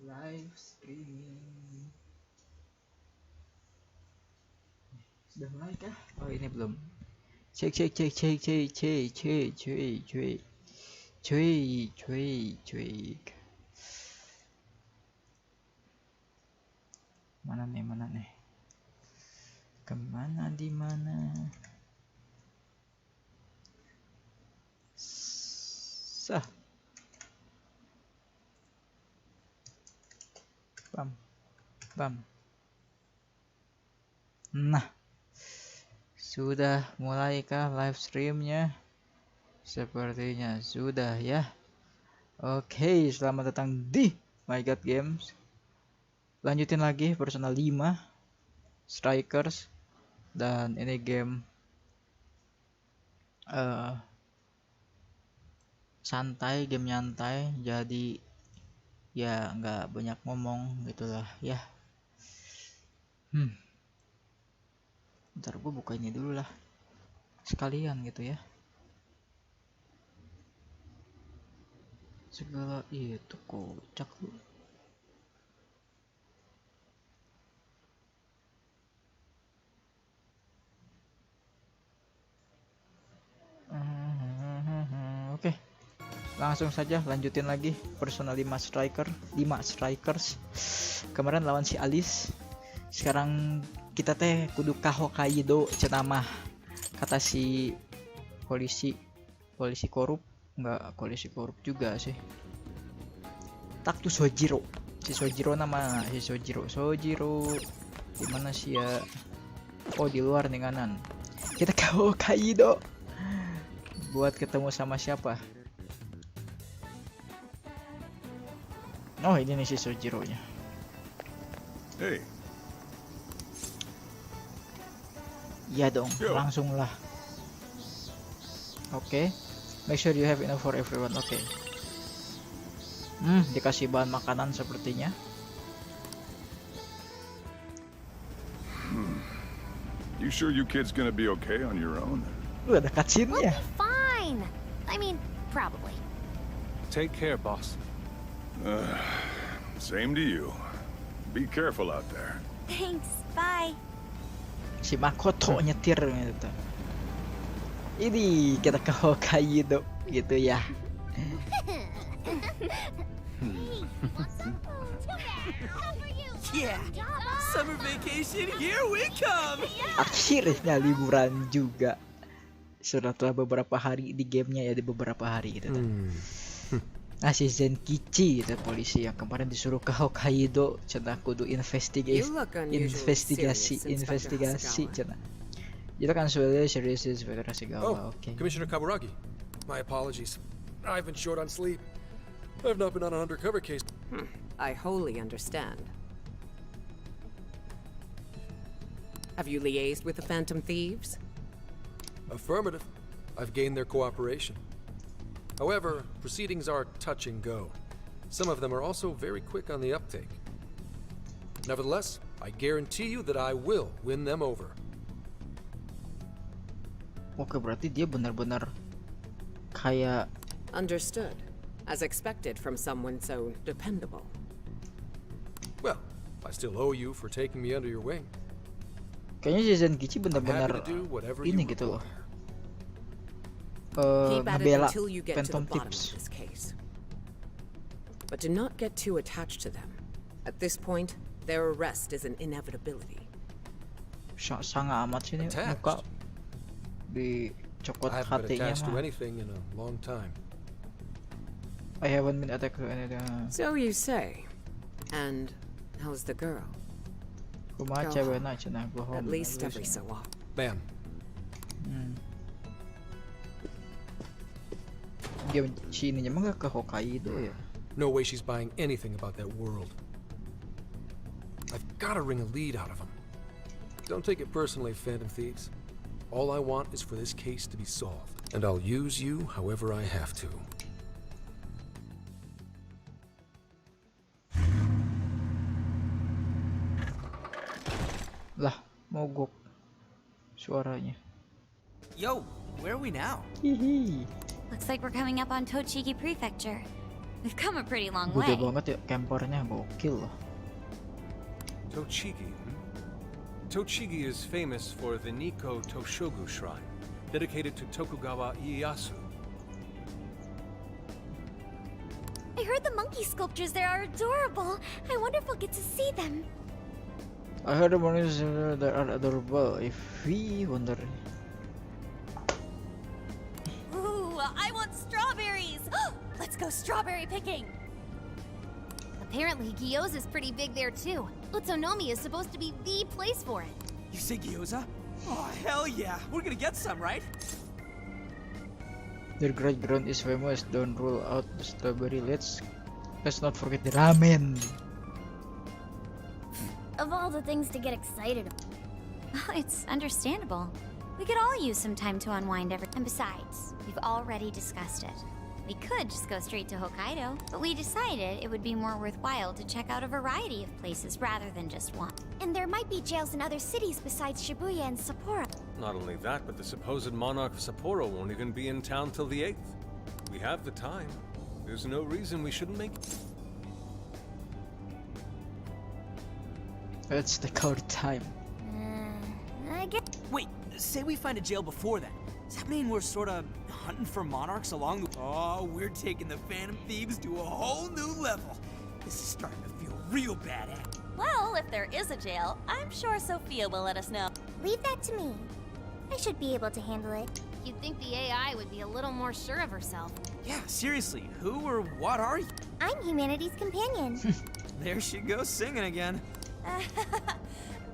Live streaming. Sudah mulai kah? Oh ini belum. Cek cek cek cek cek cek cek cek cek cek cek cek. Mana nih mana nih? Kemana di mana? Sah. Bam. Bam. Nah. Sudah mulaikah live streamnya? Sepertinya sudah ya. Oke, selamat datang di Maigat Games. Lanjutin lagi personal 5 strikers. Dan ini game santai, game nyantai. Jadi ya nggak banyak ngomong gitulah ya. Ntar gue buka ini dulu lah sekalian gitu ya. Segala itu kocak lu. Oke. Langsung saja lanjutin lagi personal 5 strikers. Kemarin lawan si Alice. Sekarang kita teh kudu ka Hokkaido cenah kata si polisi korup. Enggak polisi korup juga sih. Tak tuh Sojiro. Si Sojiro di mana sih ya? Oh di luar nih kanan. Kita ke Hokkaido buat ketemu sama siapa? Oh ini nih si Sojiro nya. Hey. Iya dong, langsung lah. Oke. Make sure you have enough for everyone. Oke. Dikasih bahan makanan sepertinya. You sure you kids gonna be okay on your own? Ada cutscene-nya. Fine. I mean, probably. Take care, boss. Same to you. Be careful out there. Thanks. Bye. Si Makoto nyetir gitu. Ini kita ke Hokkaido gitu ya. Yeah, summer vacation, here we come. Akhirnya liburan juga. Setelah beberapa hari di gamenya ya, di beberapa hari gitu. Nah si Zenkichi itu polisi yang kemarin disuruh ke Hokkaido cenah kudu investigasi cenah. Itu kan sudah serius federasi gawa. Oke. Commissioner Kaburagi. My apologies. I've been short on sleep. I've not been on an undercover case. I wholly understand. Have you liaised with the Phantom Thieves? Affirmative. I've gained their cooperation. However, proceedings are touch and go. Some of them are also very quick on the uptake. Nevertheless, I guarantee you that I will win them over. Oke, berarti dia benar-benar kayak Understood. As expected from someone so dependable. Well, I still owe you for taking me under your wing. kayaknya si Zenkichi I'm benar-benar happy to do whatever ini you gitu loh. require. Keep at it Ngebela until you get to the Phantom bottom Thieves. of this case. But do not get too attached to them. At this point, their arrest is an inevitability. Sangat amat sih ini Attached? muka dicokot I haven't been hatinya attached to mah. anything in a long time. I haven't been attacked to anything. So you say. And how's the girl? Kumaha Go cewek home. na cenah go home. At least every so often. Ma'am, Dia si ininya mah gak ke Hokkaido ya. no way she's buying anything about that world. I've got to wring a lead out of them. Don't take it personally, Phantom Thieves. All I want is for this case to be solved, and I'll use you however I have to. Lah, mogok suaranya. Yo, where are we now? Hihi. Looks like we're coming up on Tochigi Prefecture. We've come a pretty long Gede way. banget ya campernya, gokil loh. Tochigi. Tochigi is famous for the Nikko Toshogu Shrine, dedicated to Tokugawa Ieyasu. I heard the monkey sculptures there are adorable. I wonder if we'll get to see them. I heard the monkeys that are adorable. If we wonder, Ooh, I want strawberries! Let's go strawberry picking! Apparently, Gyoza's pretty big there too. Utsunomiya is supposed to be the place for it. You say gyoza? Oh, hell yeah. We're gonna get some, right? their great ground is famous. Don't rule out the strawberry. Let's not forget the ramen. Of all the things to get excited about, it's understandable. We could all use some time to unwind and besides, we've already discussed it. We could just go straight to Hokkaido, but we decided it would be more worthwhile to check out a variety of places rather than just one. And there might be jails in other cities besides Shibuya and Sapporo. Not only that, but the supposed monarch of Sapporo won't even be in town till the 8th. We have the time. There's no reason we shouldn't make it. Let's take our time. I guess. Wait, say we find a jail before that. Does that mean we're sort of hunting for monarchs along the... Oh, we're taking the Phantom Thieves to a whole new level. This is starting to feel real badass. Well, if there is a jail, I'm sure Sophia will let us know. Leave that to me. I should be able to handle it. You'd think the AI would be a little more sure of herself. Yeah, seriously, who or what are you? I'm humanity's companion. There she goes singing again.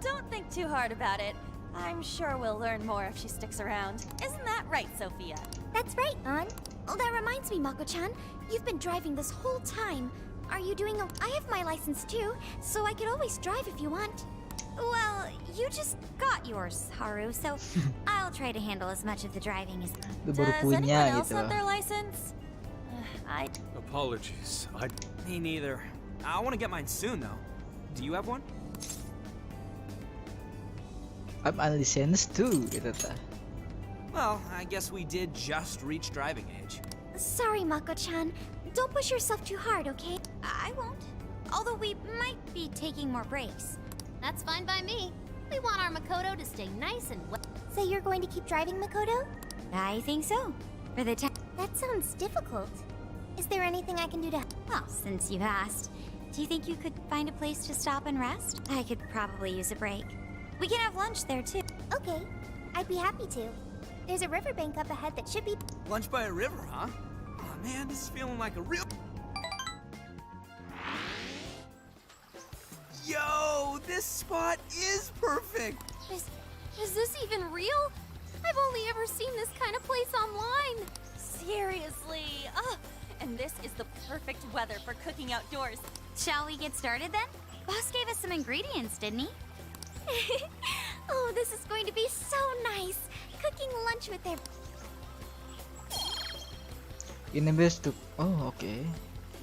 Don't think too hard about it. I'm sure we'll learn more if she sticks around. Isn't that right, Sophia? That's right, An. Oh, that reminds me, Mako-chan. You've been driving this whole time. Are you doing a... I have my license too, so I could always drive if you want. Well, you just got yours, Haru, so I'll try to handle as much of the driving as... Itu baru Does punya anyone else gitu. have their license? I... Apologies. Me neither. I want to get mine soon, though. Do you have one? I'm unlicensed too, gitu ta. Well, I guess we did just reach driving age. Sorry, Mako-chan. Don't push yourself too hard, okay? I won't. Although we might be taking more breaks. That's fine by me. We want our Makoto to stay nice and wet. So you're going to keep driving, Makoto? I think so. For the time. That sounds difficult. Is there anything I can do to... Well, since you've asked, do you think you could find a place to stop and rest? I could probably use a break. We can have lunch there, too. Okay. I'd be happy to. There's a riverbank up ahead that should be... Lunch by a river, huh? Oh man, this is feeling like a real... Yo, this spot is perfect! Is this even real? I've only ever seen this kind of place online. Seriously. Ugh. And this is the perfect weather for cooking outdoors. Shall we get started then? Boss gave us some ingredients, didn't he? Oh, this is going to be so nice. Cooking lunch with their... Ini best tuh. Oh, oke.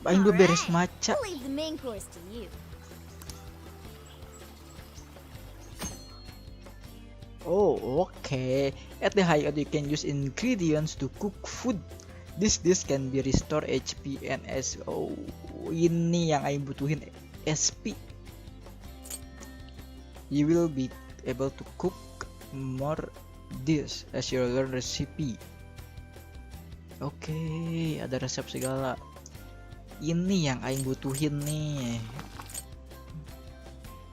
Aing gue beres maca. We'll leave the main course to you. Oh, okay. At the high end, you can use ingredients to cook food. This dish can be restore HP and SO. Ini yang Aing butuhin, SP. You will be able to cook more dish as you learn recipe. Oke, ada resep segala. Ini yang Aing butuhin nih.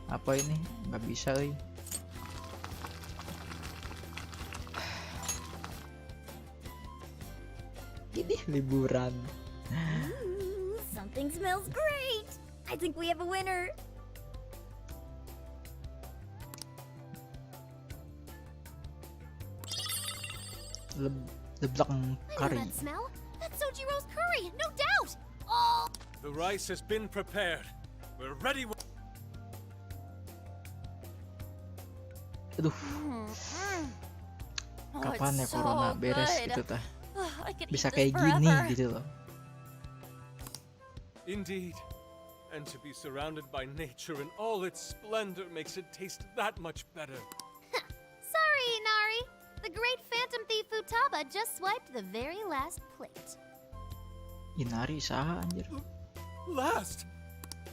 Apa ini? Nggak bisa, euy. Ini liburan. Something smells great. I think we have a winner. Leblak I know curry. that smell. That's Sojiro's curry, no doubt. Oh, The rice has been prepared. We're ready. Aduh, Oh, kapan ya it's so corona beres good. gitu tah. I could Bisa eat this kayak gini forever. gitu loh. Indeed. And to be surrounded by nature in all its splendor makes it taste that much better. sorry, Inari. The great Phantom Thief Futaba just swiped the very last plate. Inari saha anjir. Last!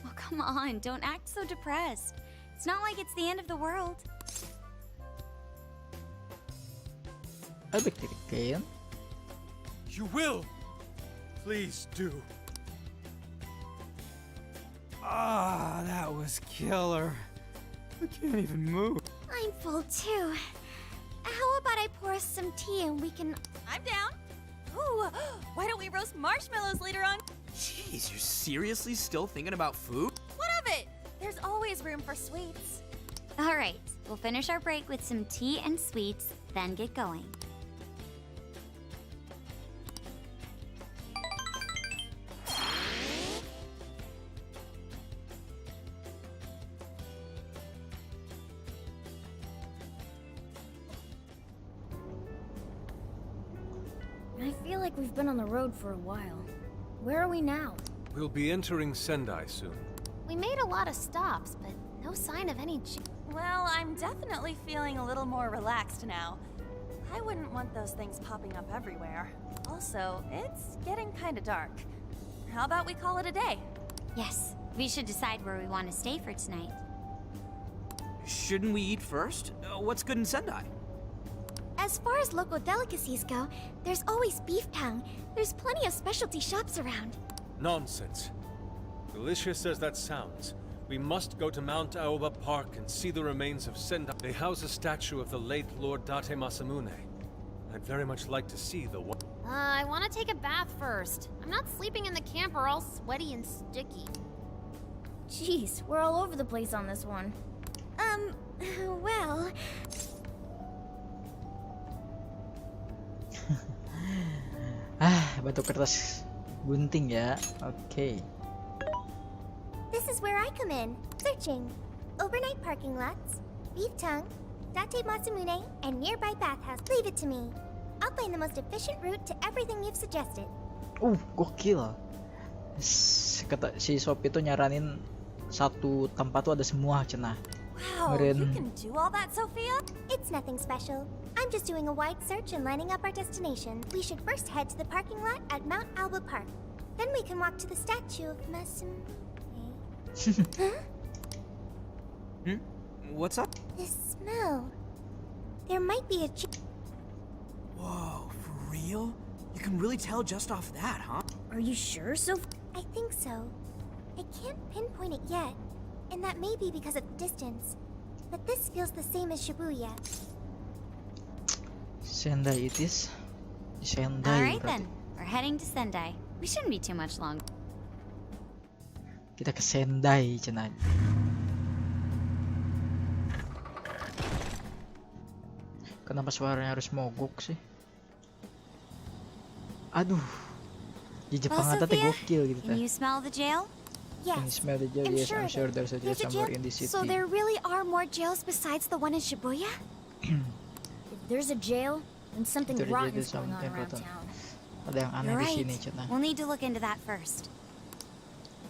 Oh, come on, don't act so depressed. It's not like it's the end of the world. Abek kayan. You will! Please do. Ah, that was killer. I can't even move. I'm full too. How about I pour us some tea and we can... I'm down. Ooh, why don't we roast marshmallows later on? Jeez, you're seriously still thinking about food? What of it? There's always room for sweets. All right, we'll finish our break with some tea and sweets, then get going. I feel like we've been on the road for a while. Where are we now? We'll be entering Sendai soon. We made a lot of stops, but no sign of any... Well, I'm definitely feeling a little more relaxed now. I wouldn't want those things popping up everywhere. Also, it's getting kind of dark. How about we call it a day? Yes, we should decide where we want to stay for tonight. Shouldn't we eat first? What's good in Sendai? As far as local delicacies go, there's always beef tongue. There's plenty of specialty shops around. Nonsense. Delicious as that sounds, we must go to Mount Aoba Park and see the remains of Sendai. They house a statue of the late Lord Date Masamune. I'd very much like to see the one. I want to take a bath first. I'm not sleeping in the camper all sweaty and sticky. Jeez, we're all over the place on this one. Well... Batu kertas gunting ya. Oke. This is where I come in. Searching. Overnight parking lots, beef tongue, Date Masamune, and nearby bathhouse. Leave it to me. I'll find the most efficient route to everything you've suggested. Gokil. Kata si Sophie itu nyaranin satu tempat tuh ada semua cenah. Wow, you can do all that, Sophia? It's nothing special. I'm just doing a wide search and lining up our destination. We should first head to the parking lot at Mount Alba Park. Then we can walk to the statue of Masamune. Huh? What's up? This smell. There might be a... Whoa, for real? You can really tell just off that, huh? Are you sure, Sophie? I think so. I can't pinpoint it yet, and that may be because of distance. But this feels the same as Shibuya. Sendai it is. Sendai. Alright then, we're heading to Sendai. We shouldn't be too much longer. Kita ke Sendai cenah. Kenapa suaranya harus mogok sih? Aduh. Di Jepang Well, teh Sophia, gokil gitu Can teh. you smell the jail? Can you smell the jail? Yes, I'm sure there's a jail somewhere in this city. So there really are more jails besides the one in Shibuya? If there's a jail, then something Itu rotten jadi is going on something around rotten. town. Ada yang aneh You're di right. sini cenah. We'll need to look into that first.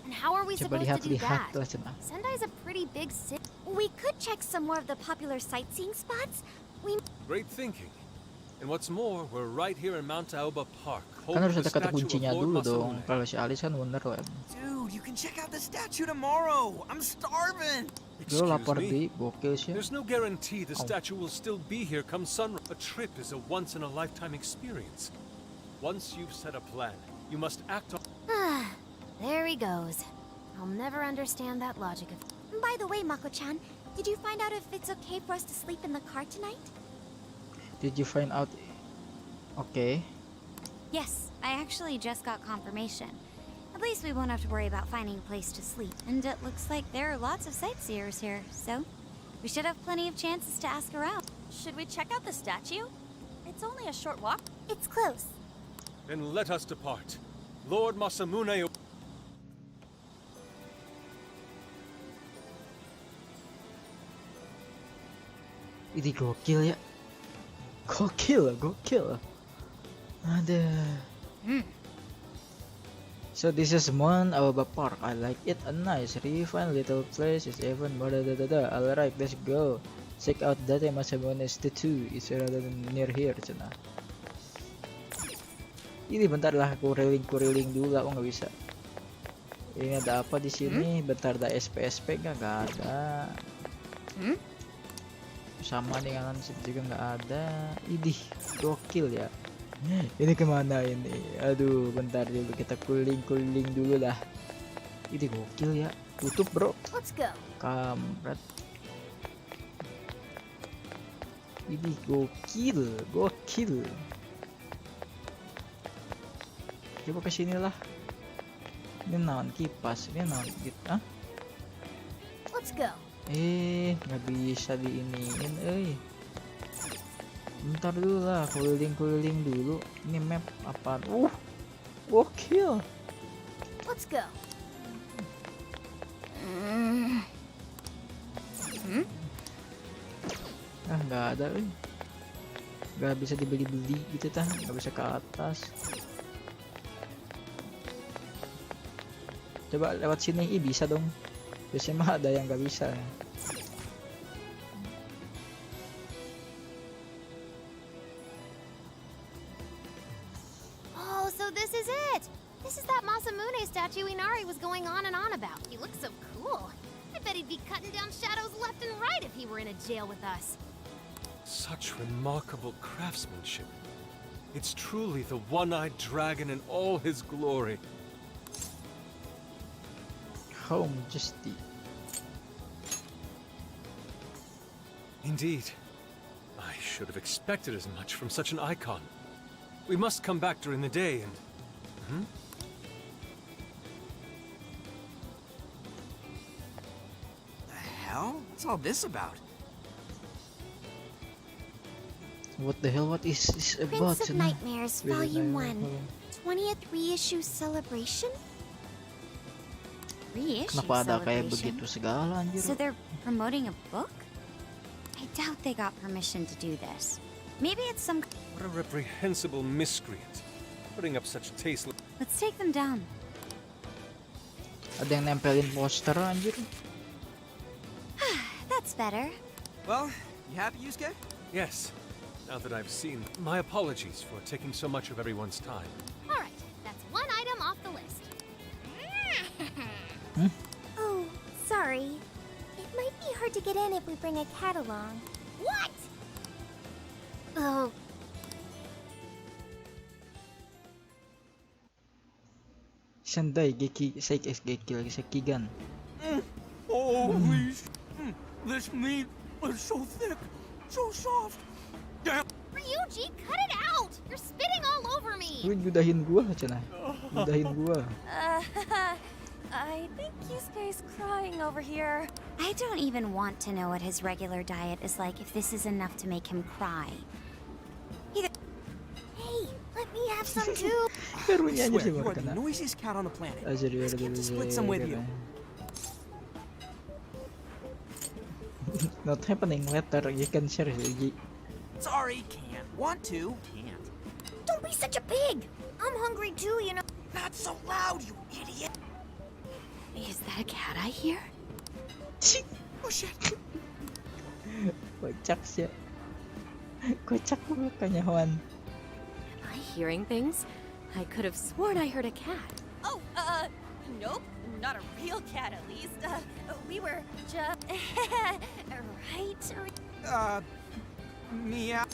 And how are we Coba supposed to do lihat-lihat that? lah cenah. Sendai's a pretty big city. We could check some more of the popular sightseeing spots. We... Great thinking. And what's more, we're right here in Mount Aoba Park, Kan holding harus the ada kata statue kuncinya of Lord dulu dong. Masamune. Kalau si Alice kan Wonderland. Dude, you can check out the statue tomorrow. I'm starving. Dulu lapar me? di gokil sih. There's no guarantee the statue will still be here come sunrise. A trip is a once-in-a-lifetime experience. Once you've set a plan, you must act on... There he goes. I'll never understand that logic of... By the way, Mako-chan, did you find out if it's okay for us to sleep in the car tonight? Did you find out? Okay. Yes, I actually just got confirmation. At least we won't have to worry about finding a place to sleep. And it looks like there are lots of sightseers here, so we should have plenty of chances to ask around. Should we check out the statue? It's only a short walk. It's close. Then let us depart. Lord Masamune... Ini gokil ya. Gokil. Ada. So this is Mount Aoba Park. I like it. A nice, refined little place. It's even more Alright, let's go. Check out Date Masamune statue. It's rather near here, cenah. Ini bentar lah, kuriling dulu lah. Oh nggak bisa. Ini ada apa di sini? Bentar, ada SP nggak? Nggak ada. Sama dengan sip juga nggak ada. Idih, gokil ya. Ini kemana ini? Aduh, bentar dulu, kita kuling dulu lah. Ini gokil ya. Tutup bro. Let's go. Kampret. Ini gokil. Coba ke sini lah. Ini naon kipas, ini naon gitu. Ah? Let's go. Nggak bisa diiniin, Bentar dulu lah, keliling dulu. Ini map apaan? Gokil. Let's go. Nggak ada, nggak bisa dibeli gitu tah, nggak bisa ke atas. Coba lewat sini, bisa dong. Biasanya mah ada yang nggak bisa. Oh, so this is it! This is that Masamune statue Inari was going on and on about. He looks so cool. I bet he'd be cutting down shadows left and right if he were in a jail with us. Such remarkable craftsmanship. It's truly the one-eyed dragon in all his glory. How majesty. Indeed. I should have expected as much from such an icon. We must come back during the day and... The hell? What's all this about? What the hell? What is this about? Prince of Nightmares, Volume 1. 20th reissue celebration? Reissue Kenapa ada kayak celebration? begitu segala anjir? So they're promoting a book? I doubt they got permission to do this. Maybe it's some... What a reprehensible miscreant. Putting up such tasteless... Let's take them down. Ada yang nempelin poster anjir. That's better. Well, you happy, Yusuke? Yes. Now that I've seen... My apologies for taking so much of everyone's time. All right, that's one item off the list. Oh, sorry. It might be hard to get in if we bring a cat along. What? Oh, Sendai Sekigan. Holy this meat is so thick, so soft. Damn. Ryuji, cut it out! You're spitting all over me! Lu nyudahin gua cenah. Nyudahin gua. I think Yusuke's crying over here. I don't even want to know what his regular diet is like if this is enough to make him cry. hey, let me have some too. Karunya aja Swear, sih you gua are the kena. noisiest cat on the planet. Aja dia Let's get to split some with you. Not happening later. You can share Yuji. Sorry, can't. Want to, can't. Don't be such a pig. I'm hungry too, you know. Not so loud, you idiot. Is that a cat I hear? Oh shit. Kocak sih. Kocak mukanya Juan. Am I hearing things? I could have sworn I heard a cat. Oh, nope. Not a real cat, at least. We were just... right? Meow.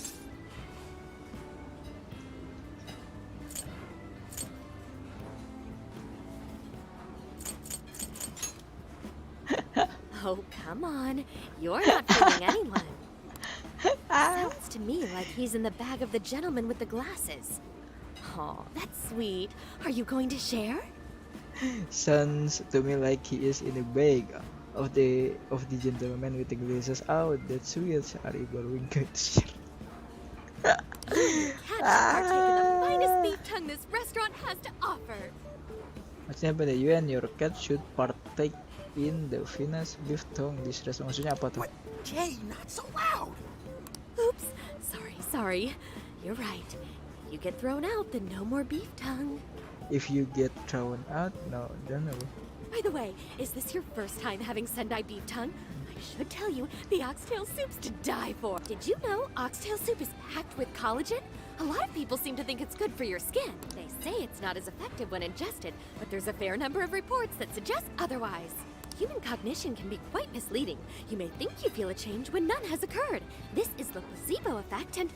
Oh, come on. You're not fooling anyone. Sounds to me like he's in the bag of the gentleman with the glasses. Oh, that's sweet. Are you going to share? Sounds to me like he is in a bag of the gentleman with the glasses. Oh, that's sweet. Are you going to share? Cat should partake in the finest beef tongue this restaurant has to offer. Maksudnya apa nih? You and your cat should partake in the finest beef tongue. This restaurant. Maksudnya apa tuh? What? Jay, not so loud. Oops. Sorry. You're right. If you get thrown out, then no more beef tongue. If you get thrown out, no, don't know. By the way, is this your first time having Sendai beef tongue? I should tell you, the oxtail soup's to die for. Did you know oxtail soup is packed with collagen? A lot of people seem to think it's good for your skin. They say it's not as effective when ingested, but there's a fair number of reports that suggest otherwise. Human cognition can be quite misleading. You may think you feel a change when none has occurred. This is the placebo effect, and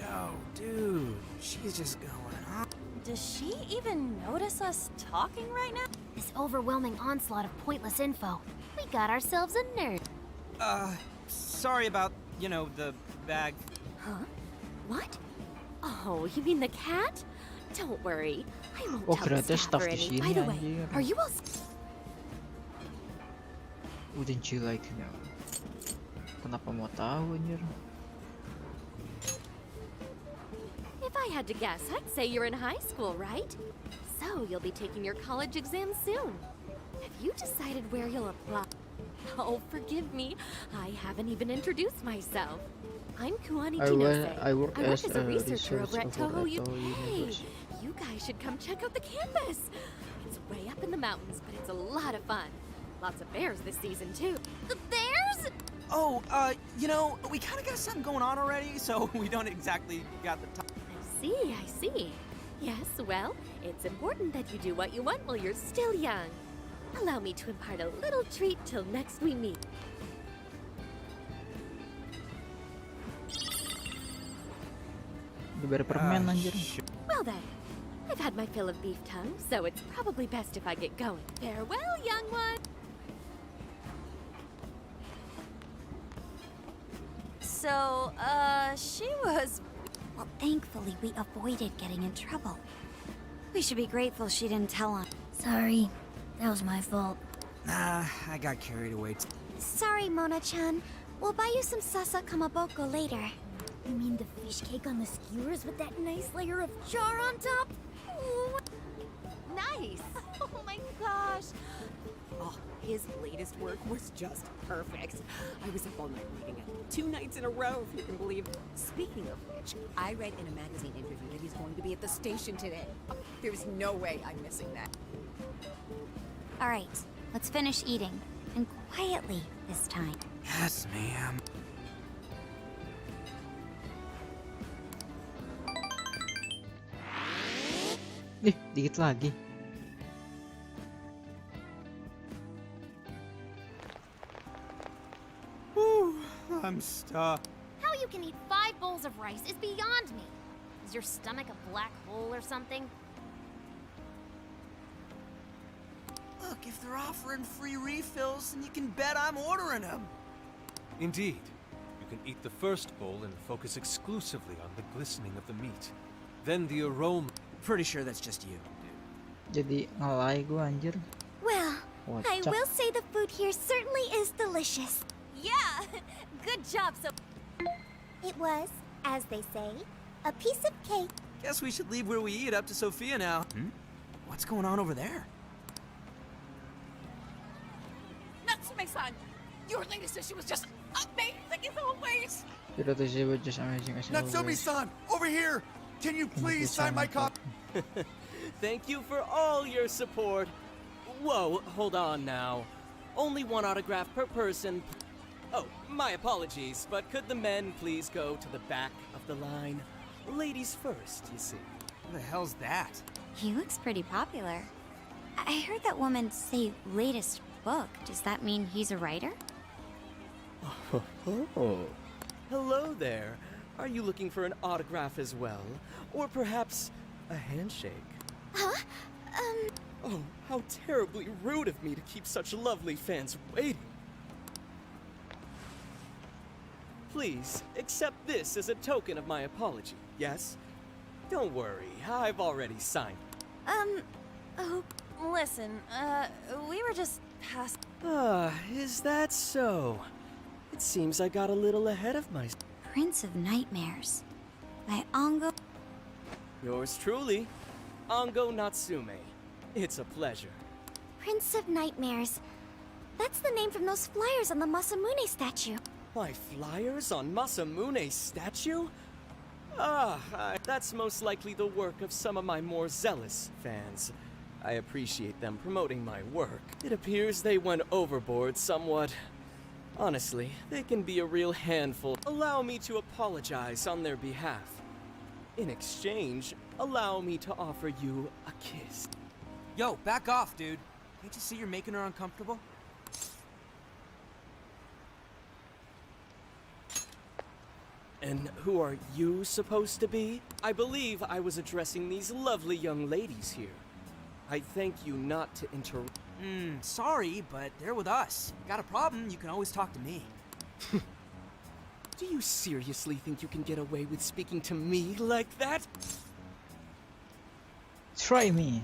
Yo, dude, she's just going on. Does she even notice us talking right now? This overwhelming onslaught of pointless info. We got ourselves a nerd. Sorry about, the bag. Huh? What? Oh, you mean the cat? Don't worry. I won't Oh, tell ternyata the staff staff or di any. sini, By the way, anjir. are you all... Wouldn't you like to know? Kenapa mau tahu anjir? If I had to guess, I'd say you're in high school, right? So you'll be taking your college exam soon. Have you decided where you'll apply? Oh, forgive me. I haven't even introduced myself. I'm Kuani Chinose. I work as as a a researcher over at researcher Toho at Toho Hey, University. you guys should come check out the campus. It's way up in the mountains, but it's a lot of fun. Lots of bears this season, too. The bears? Oh, we kind of got something going on already, so we don't exactly got the time. I see. Yes, well, it's important that you do what you want while you're still young. Allow me to impart a little treat till next we meet. Udah bayar permen anjir. Well then, I've had my fill of beef tongue, so it's probably best if I get going. Farewell, young one! So, she was... Well, thankfully, we avoided getting in trouble. We should be grateful she didn't tell on. Sorry, that was my fault. Nah, I got carried away. Sorry, Mona-chan. We'll buy you some sasa kamaboko later. You mean the fish cake on the skewers with that nice layer of char on top? Ooh. Nice! Oh my gosh! Oh, his latest work was just perfect. I was up all night reading it. 2 nights in a row, if you can believe it. Speaking of which, I read in a magazine interview that he's going to be at the station today. There's no way I'm missing that. All right, let's finish eating. And quietly this time. Yes, ma'am. Dikit lagi. Whew, I'm stuck. How you can eat 5 bowls of rice is beyond me. Is your stomach a black hole or something? Look, if they're offering free refills, then you can bet I'm ordering them. Indeed. You can eat the first bowl and focus exclusively on the glistening of the meat. Then the aroma. Pretty sure that's just you. Jadi ngelai gua anjir. Well, I Kocak. will say the food here certainly is delicious. Yeah! Good job, so... It was, as they say, a piece of cake. Guess we should leave where we eat up to Sophia now. What's going on over there? Natsume-san, your latest issue was just amazing as always. Your latest issue was just amazing as always. Natsumi-san, over here! Can you please sign my copy? Thank you for all your support. Whoa, hold on now. Only 1 autograph per person. Oh, my apologies, but could the men please go to the back of the line? Ladies first, you see. Who the hell's that? He looks pretty popular. I heard that woman say latest book. Does that mean he's a writer? Oh. Hello there. Are you looking for an autograph as well? Or perhaps a handshake? Huh? Oh, how terribly rude of me to keep such lovely fans waiting. Please, accept this as a token of my apology, yes? Don't worry, I've already signed. Oh, listen, we were just past... Is that so? It seems I got a little ahead of myself. Prince of Nightmares by Ongo. Yours truly, Ongo Natsume. It's a pleasure. Prince of Nightmares. That's the name from those flyers on the Masamune statue. My flyers on Masamune's statue? That's most likely the work of some of my more zealous fans. I appreciate them promoting my work. It appears they went overboard somewhat. Honestly, they can be a real handful. Allow me to apologize on their behalf. In exchange, allow me to offer you a kiss. Yo, back off, dude. Can't you see you're making her uncomfortable? And who are you supposed to be? I believe I was addressing these lovely young ladies here. I thank you not to interrupt. Sorry, but they're with us. Got a problem, you can always talk to me. Do you seriously think you can get away with speaking to me like that? Try me.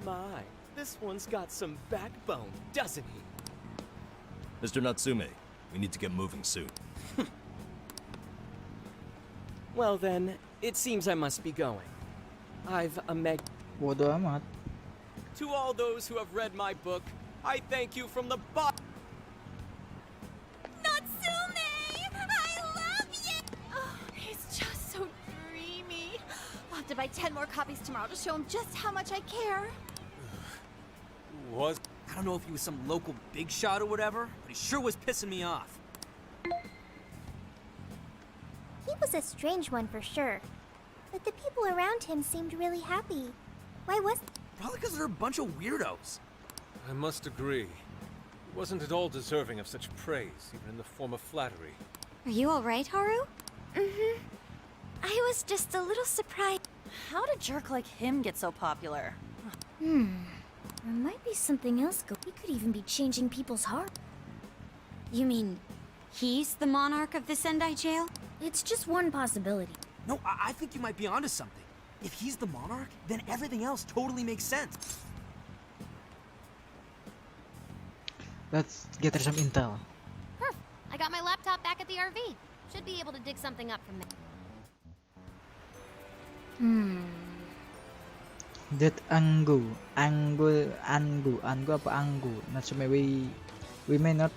My, this one's got some backbone, doesn't he? Mr. Natsume, we need to get moving soon. Well then, it seems I must be going. I've a Bodo amat. To all those who have read my book, I thank you from the bottom. Natsume! I love you! Oh, he's just so dreamy. I'll have to buy 10 more copies tomorrow to show him just how much I care. Was I don't know if he was some local big shot or whatever, but he sure was pissing me off. He was a strange one for sure. But the people around him seemed really happy. Why was... Probably because they're a bunch of weirdos. I must agree. He wasn't at all deserving of such praise, even in the form of flattery. Are you alright, Haru? Mm-hmm. I was just a little surprised. How did a jerk like him get so popular? There might be something else He could even be changing people's hearts. You mean, he's the monarch of the Sendai jail? It's just one possibility. No, I think you might be onto something. If he's the monarch, then everything else totally makes sense. Let's gather some intel. I got my laptop back at the RV. Should be able to dig something up from there. That Angu apa Anggu? Natsume, we may not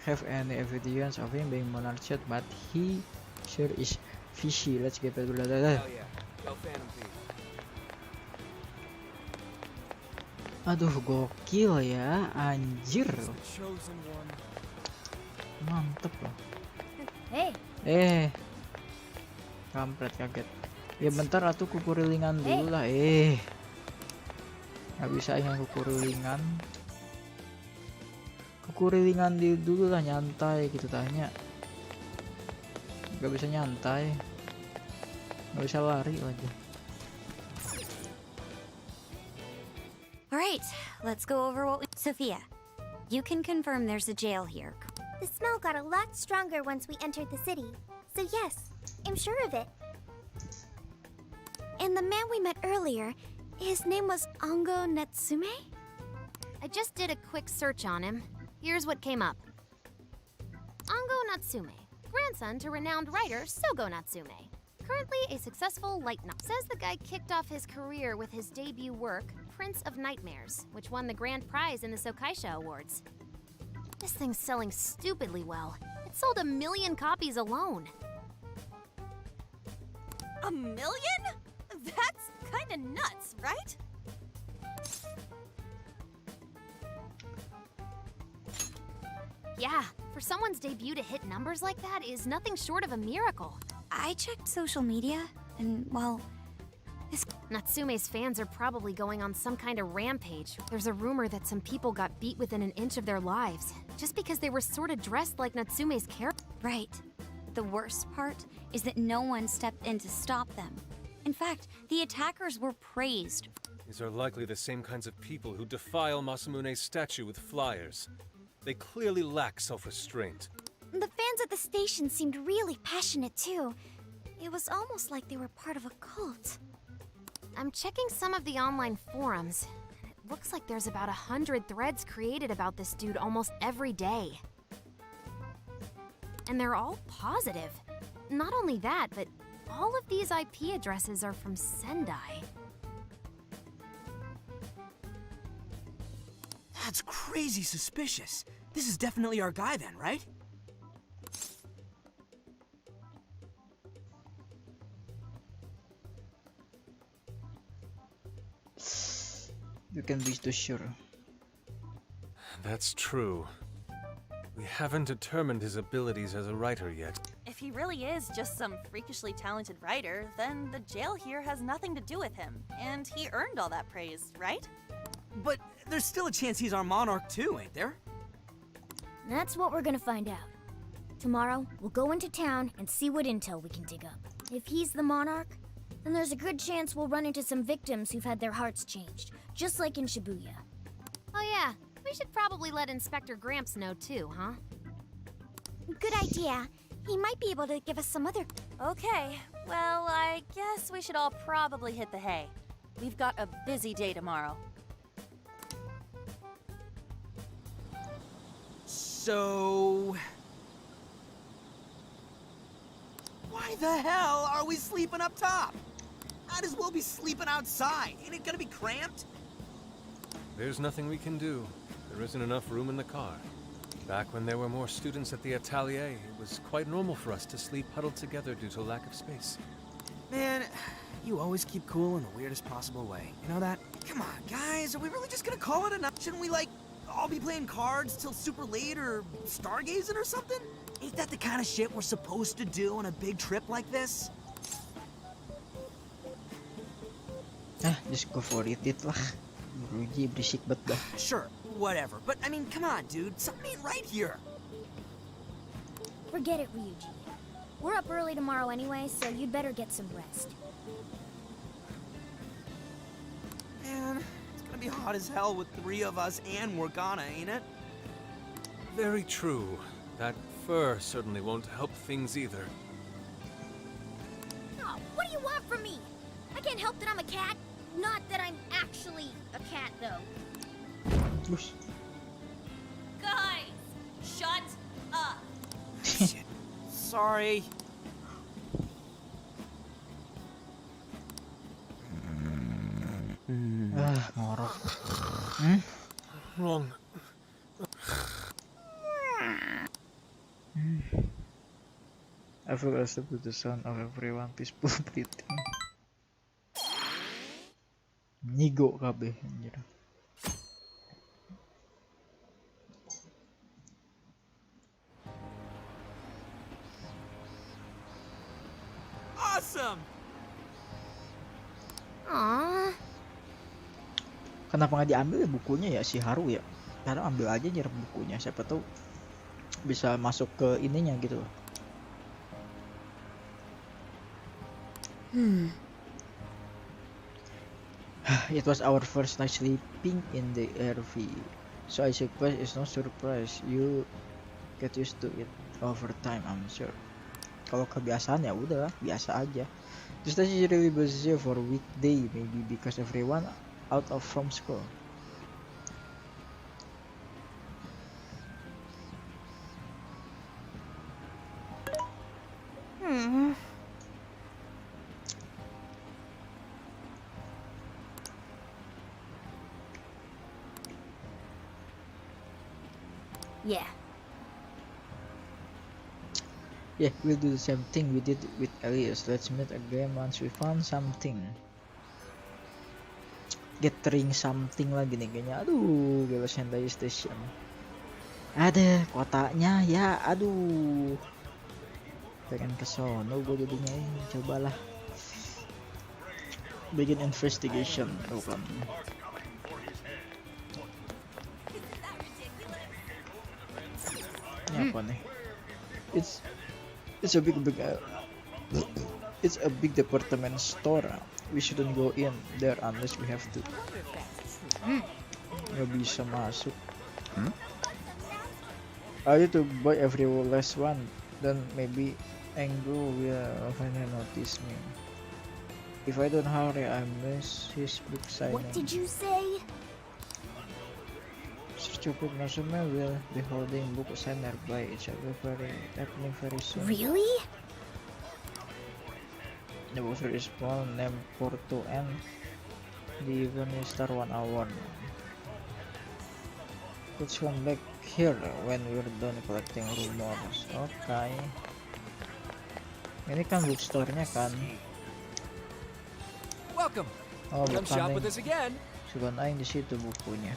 have any evidence of him being monarched, but he sure is fishy. Let's get it. Hell yeah. Go Phantom Thief. Aduh, gokil ya, anjir. Mantep loh. Hey, Kampret, kaget. Ya bentar atuh kukurilingan dulu lah. Nggak bisa yang kukurilingan. Kukurilingan dulu lah, nyantai gitu tanya. Nggak bisa nyantai. Nggak bisa lari lagi. Alright, let's go over what we... Sophia, you can confirm there's a jail here. The smell got a lot stronger once we entered the city. So yes, I'm sure of it. And the man we met earlier, his name was Ango Natsume? I just did a quick search on him. Here's what came up. Ango Natsume, grandson to renowned writer Sogo Natsume. Currently a successful light novel. Says the guy kicked off his career with his debut work, Prince of Nightmares, which won the grand prize in the Sokaisha Awards. This thing's selling stupidly well. It sold 1 million copies alone. 1 million? That's kinda nuts, right? Yeah, for someone's debut to hit numbers like that is nothing short of a miracle. I checked social media, and well, Natsume's fans are probably going on some kind of rampage. There's a rumor that some people got beat within an inch of their lives, just because they were sort of dressed like Natsume's character. right. The worst part is that no one stepped in to stop them. In fact, the attackers were praised. These are likely the same kinds of people who defile Masamune's statue with flyers. They clearly lack self-restraint. The fans at the station seemed really passionate too. It was almost like they were part of a cult. I'm checking some of the online forums, and it looks like there's about 100 threads created about this dude almost every day. And they're all positive. Not only that, but all of these IP addresses are from Sendai. That's crazy suspicious. This is definitely our guy then, right? You can be too sure. That's true. We haven't determined his abilities as a writer yet. If if he really is just some freakishly talented writer, then the jail here has nothing to do with him, and he earned all that praise, right? But there's still a chance he's our monarch too, ain't there? That's what we're gonna find out. Tomorrow, we'll go into town and see what intel we can dig up. If he's the monarch, then there's a good chance we'll run into some victims who've had their hearts changed, just like in Shibuya. Oh yeah, we should probably let Inspector Gramps know too, huh? Good idea. He might be able to give us some other... Okay, well, I guess we should all probably hit the hay. We've got a busy day tomorrow. So... why the hell are we sleeping up top? Might as well be sleeping outside. Ain't it gonna be cramped? There's nothing we can do. There isn't enough room in the car. Back when there were more students at the atelier, it was quite normal for us to sleep huddled together due to lack of space. Man, you always keep cool in the weirdest possible way. You know that? Come on, guys, are we really just gonna call it a night? Shouldn't we, like, all be playing cards till super late or stargazing or something? Ain't that the kind of shit we're supposed to do on a big trip like this? Just go for it lah. Rugi berisik banget dah. Sure, whatever. But, I mean, come on, dude. Something ain't right here. Forget it, Ryuji. We're up early tomorrow anyway, so you'd better get some rest. Man, it's gonna be hot as hell with 3 of us and Morgana, ain't it? Very true. That fur certainly won't help things either. Oh, what do you want from me? I can't help that I'm a cat. Not that I'm actually a cat, though. Terus. Guys, shut up! Shit. Sorry. Ngorok. Wrong. I feel as if the sound of everyone peaceful breathing. Nyigo kabeh anjir. Awesome. Aww. Kenapa nggak diambil ya bukunya ya si Haru ya? Karena ambil aja nyerap bukunya, siapa tahu bisa masuk ke ininya gitu. It was our first night sleeping in the RV, so I suppose it's no surprise you get used to it over time, I'm sure. Kalau kebiasaan ya udah biasa aja. This night is really busy for a weekday, maybe because everyone out of from school. Yeah. Yeah, we'll do the same thing we did with Elias. Let's meet again once we found something. Gathering something lagi nih kayaknya. Aduh, gila Sendai Station. Ada kotanya ya, aduh. Pengen ke sono gue jadinya, cobalah. Begin investigation, bukan. Ini apa nih? It's a big it's a big department store. We shouldn't go in there unless we have to. Nggak bisa masuk. I need to buy every last one. Then maybe Anglo will finally notice me. If I don't hurry, I miss his book signing. What did you say? Stupid Nasume will be holding book sign nearby. It shall be happening very soon. Really? The book is small, named Porto, and the event is start 1 hour. Let's come back here when we're done collecting rumors. Okay. Ini kan bookstore-nya kan. Welcome. Oh, Come shop bukan with us again. Sugan Aing di situ bukunya.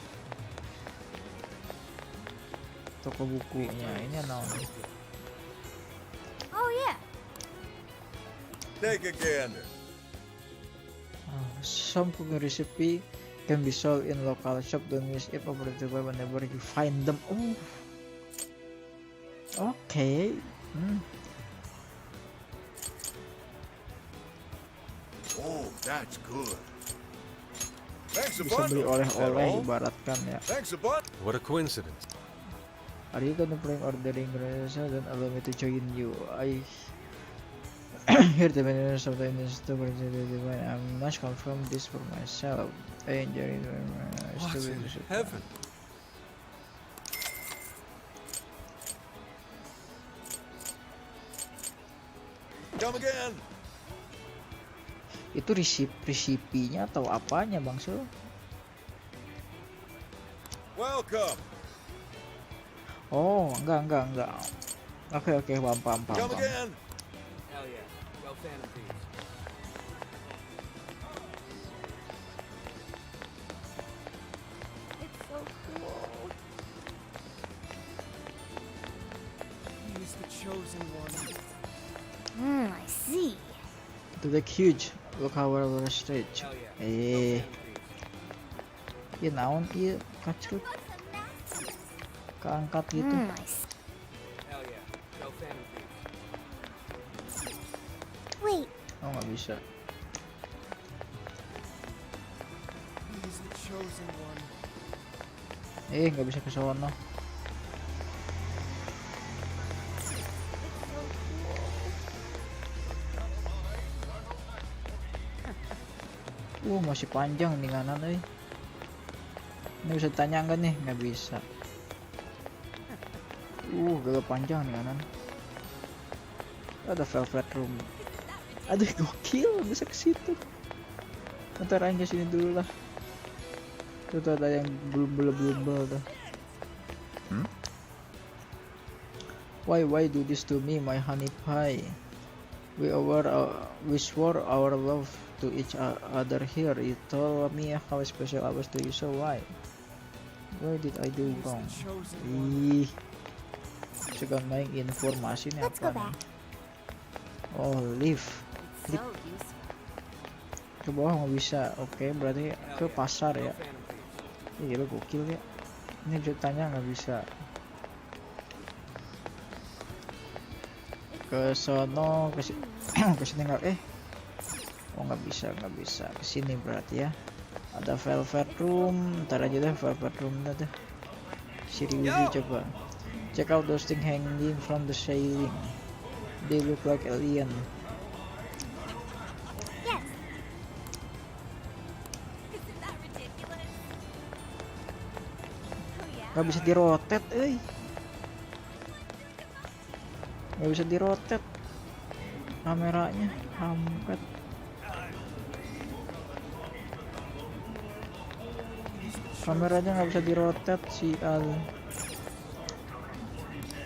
Toko bukunya ini naon? Oh yeah. Take a gander. Some cooking recipe can be sold in local shop. Don't miss it operated whenever you find them. Oh, okay. Oh, that's good. Thanks a Bisa bunch. beli oleh-oleh ibaratkan ya. Thanks a bunch. What a coincidence. Are you gonna bring ordering Indonesia? Then allow me to join you. I hear the menu sometimes is too when I must confirm this for myself. I enjoy it very much. What in heaven? Come again. Itu resipinya atau apanya Bang Sul? Welcome. Oh, enggak. Oke, paham. Come again. Hell yeah. Well, Phantom Thieves. It's so cool. He's the chosen one. I see. Itu like huge. Look how our stage. Hell yeah. Iya naon iya kacrut. Keangkat gitu. I see. Hell yeah. Go Phantom Thieves. Wait, Oh nggak bisa. He's the chosen one. Nggak bisa ke sono. Masih panjang nih kanan Ini bisa ditanya nggak nih? Nggak bisa. Gak panjang nih kanan. Ada velvet room. Aduh gokil, bisa ke situ. Ntar Aing ke sini dulu lah. Tuh ada yang belum tuh. Why do this to me, my honey pie? We swore our love to each other here. You told me how special I was to you, so why did I do wrong? Segan main informasi nih let's go apa back. nih? Oh, leave. So useful. Ke bawah nggak bisa. Oke, berarti ke pasar ya. Gila gokil ya. Ini bisa tanya nggak bisa. Ke sono, ke sini nggak? Oh nggak bisa. Ke sini berarti ya. Ada velvet room. Ntar aja deh velvet room deh. Siri coba. Check out those things hanging from the ceiling. They look like alien. Yes. Isn't that ridiculous? Nggak bisa dirotet, Nggak bisa dirotet kameranya, kampret. Kameranya nggak bisa dirotet si Al.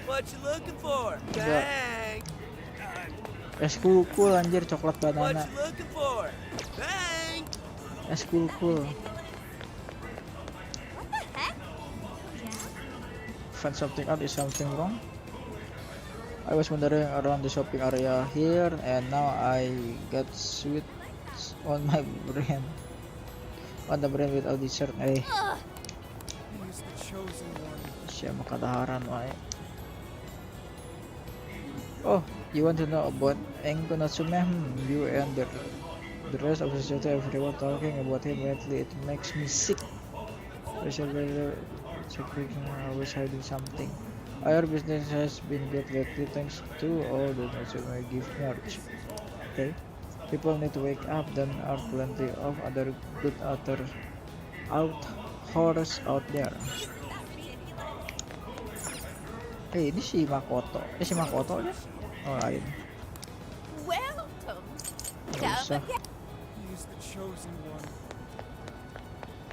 What you looking for? Enggak. Bang! Es cool anjir, coklat What banana. you looking for? Bang! Es cool. Find something out, is something wrong? I was wandering around the shopping area here and now I got sweet on my brain. On the brain without dessert. He's the chosen one. Siya makadaharan wae. Oh, you want to know about Aing Natsume? You and the rest of the society, everyone talking about him lately. It makes me sick. Especially always hiding something. Our business has been good lately thanks to all the Natsume gift merch. Okay, people need to wake up. There are plenty of other good horse out there. Ini si Makoto. Si Makoto ya? Oh lain. Welcome. Nggak usah. He's the chosen one.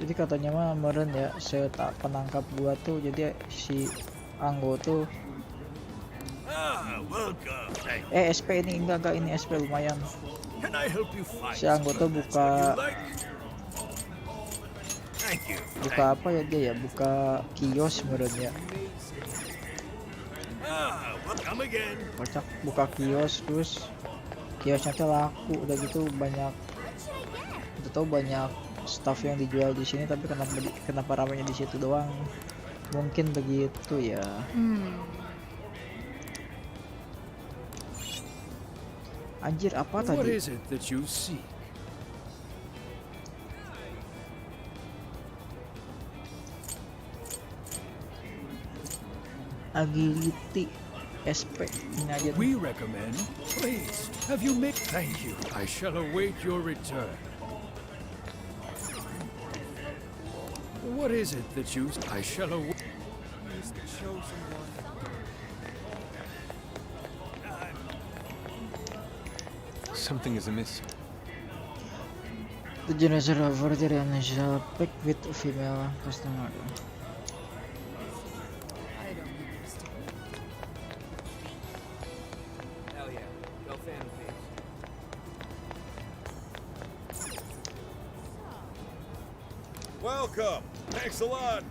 Jadi katanya mah meren ya, saya tak penangkap gua tuh. Jadi si Anggo tuh. Welcome. SP ini enggak ini SP lumayan. Can I help you find Si Anggo tuh buka Thank you. buka apa ya dia ya? Buka kios meren ya. Come again. Kocak buka kios terus kiosnya tuh laku, udah gitu banyak, udah tau banyak staff yang dijual di sini, tapi kenapa ramainya di situ doang? Mungkin begitu ya. Anjir, apa What tadi? is it that you see? Agility SP ini aja. We recommend. Please, have you made? Thank you. I shall await your return. What is it that you? I shall await. He's the chosen one. Something is amiss. The generation of vegetarian shall pick with a female customer. Hell yeah. Go fan page. Welcome. Thanks a lot.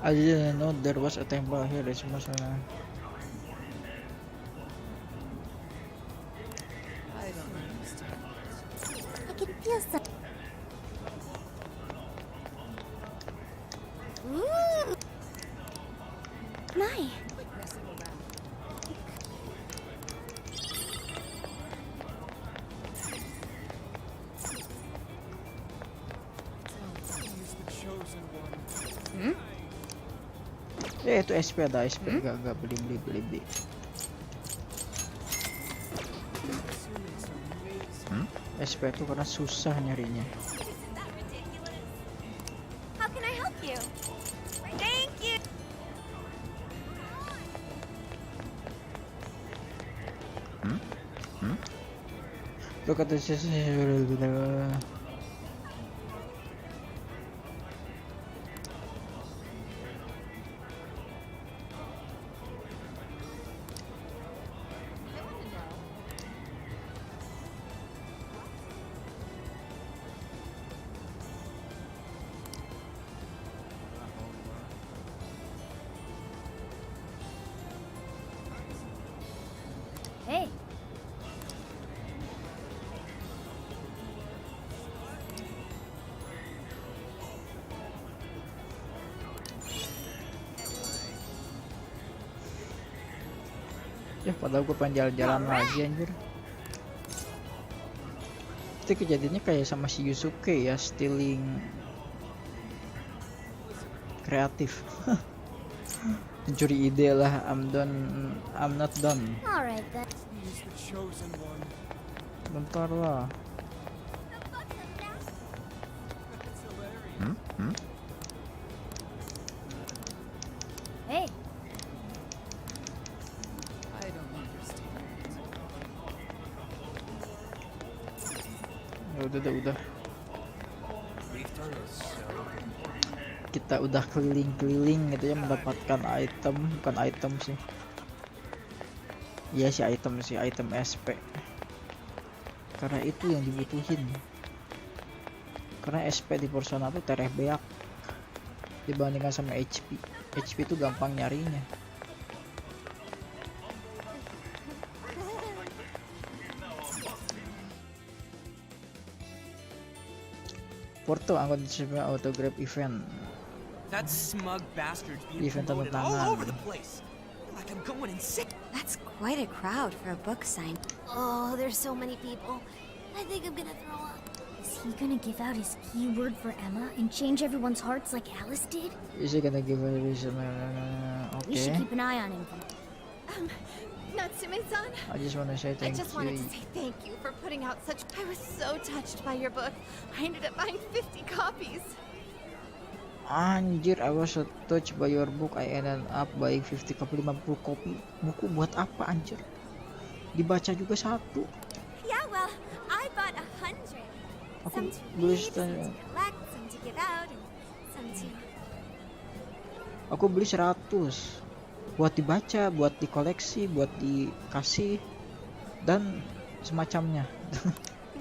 I didn't know there was a temple here. It's most I can feel some. Ooh. My. itu SP, ada SP. Gak beli. SP itu karena susah nyarinya. How can I help you? Thank you. Look at this. Hey, Ya padahal gue pengen jalan-jalan lagi anjir. Itu kejadiannya kayak sama si Yusuke ya, stealing kreatif. Mencuri ide lah. I'm not done. alright then. He's the chosen one. Bentar lah. Hey, I don't understand. Ya udah. We've done this so Kita udah keliling-keliling gitu ya, mendapatkan item, bukan item sih. Iya sih item SP. Karena itu yang dibutuhin. Karena SP di persona tuh tereh beak dibandingkan sama HP. HP itu gampang nyarinya. Porto anggota autograph event. that smug bastard's being Event promoted tanda all tangan. over the place. Like I'm going insane. That's quite a crowd for a book sign. Oh, there's so many people. I think I'm gonna throw up. is he gonna give out his keyword for Emma and change everyone's hearts like Alice did? Is he gonna give a reason? We should Okay. keep an eye on him. Natsume-san, I just wanna say I thank just wanted you. to say thank you for putting out such... I was so touched by your book. I ended up buying 50 copies. Anjir, I was so touched by your book. I ended up buying 50 kopi, 50 kopi. Buku buat apa anjir? Dibaca juga satu. Yeah, well, I bought 100. Aku Some to beli read, some to collect, some to give out, and some to... Aku beli 100 buat dibaca, buat dikoleksi, buat dikasih dan semacamnya.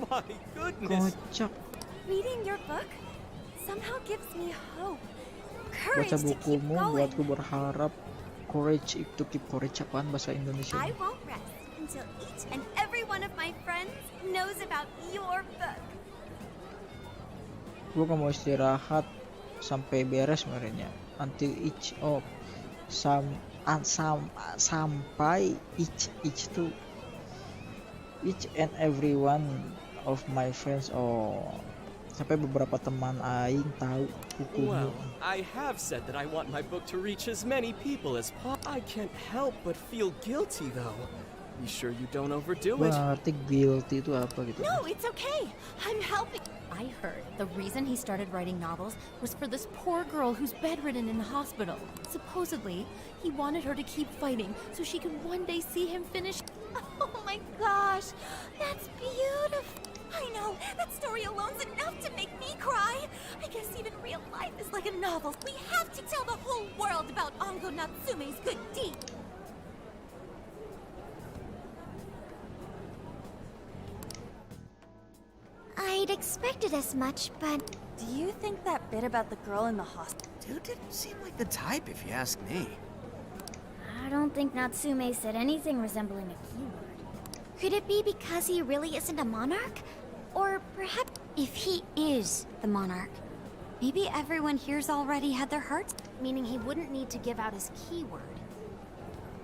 My goodness. Kocak. Reading your book somehow gives me hope. courage Baca to keep bukumu going. buatku berharap. Courage to keep courage apaan bahasa Indonesia? I won't rest until each and every one of my friends knows about your book. Gue gak mau istirahat sampai beres sebenarnya. Until each of sampai each tuh each and every one of my friends. Sampai beberapa teman Aing tahu bukumu. Well, I have said that I want my book to reach as many people as possible. I can't help but feel guilty, though. Be sure you don't overdo Gue it. gak ngerti guilty itu apa gitu. No, it's okay. I'm helping. I heard the reason he started writing novels was for this poor girl who's bedridden in the hospital. Supposedly, he wanted her to keep fighting so she could one day see him finish. Oh my gosh, that's beautiful. I know, that story alone's enough to make me cry. I guess even real life is like a novel. We have to tell the whole world about Ango Natsume's good deed. I'd expected as much, but Do you think that bit about the girl in the hospital? Dude didn't seem like the type, if you ask me. I don't think Natsume said anything resembling a keyword. Could it be because he really isn't a monarch? Or perhaps If he is the monarch, maybe everyone here's already had their hearts. Meaning he wouldn't need to give out his keyword.